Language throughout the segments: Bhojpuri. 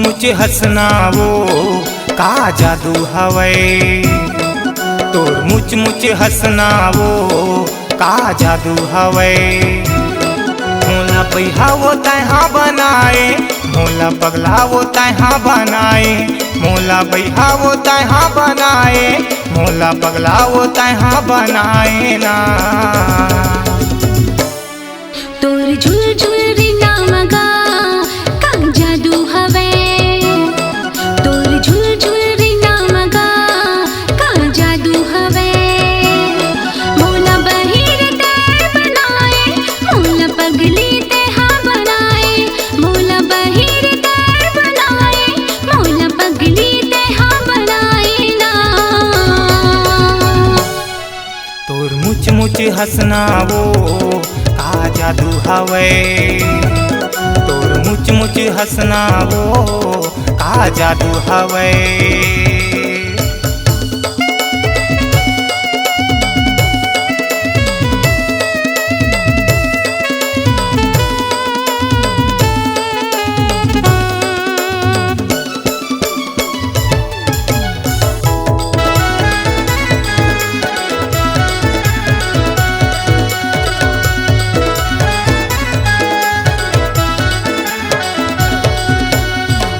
मुच हंसना वो का जादू हवे। तोर मुच मुच हंसना वो का जादू हवे। मोला बहिहावो तैहा बनाए, मोला पगलावो तैहा बनाए, मोला बहिहावो तैहा बनाए, मोला पगलावो तैहा बनाए ना। तोर झुल झुल रिना मगा का जादू हवे। तोर झुल झुल रिना मगा का जादू हवे। मोला बहिर ते बनाए, मोला पगली ते हा बनाए, मोला बहिर ते बनाए, मोला पगली ते हा बनाए ना। तोर मुच मुच हंसना वो का जादू हवे। तोर मुच मुच हंसना वो का जादू हवे।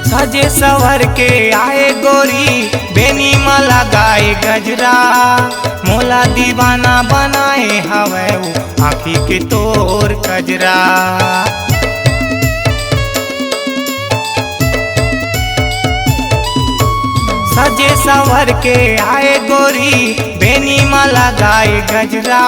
सजे सवर के आए गोरी, बेनी में लगाए गजरा, मोला दीवाना बनाए हवे वो आँखी के तोर कजरा। सजे सवर के आए गोरी, बेनी में लगाए गजरा,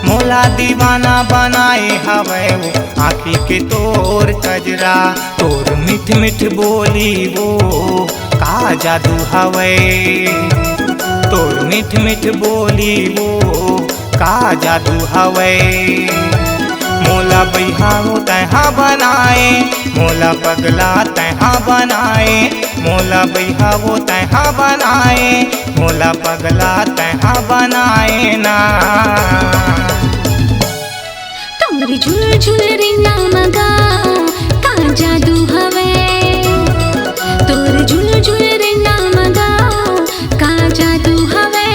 मोला दीवाना बनाए हवे वो आँखी के तोर कजरा। तोर मिठ मिठ बोली वो का जादू हवे। तोर मिठ मिठ बोली वो का जादू हवे। मोला बहिहावो तैहा बनाए, मोला पगला तैहा बनाए, मोला बहिहावो तैहा बनाए, मोला पगला तैहा बनाए ना। तोर झुल झुल रिना मगा का जादू हवे। तोर झुल झुल रिना मगा का जादू हवे।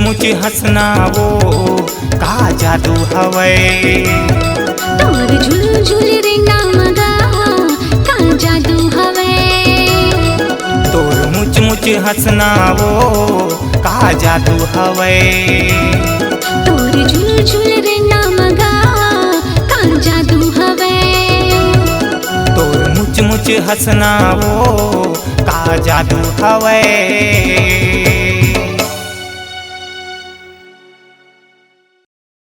मुच हंसना वो का जादू हवे। तोर झुल झुल रिना मगा का जादू हवे। तोर मुच मुच हंसना वो का जादू हवे। तोर झुल झुल रिना मगा का जादू हवे। तोर मुच मुच हंसना वो का जादू हवे।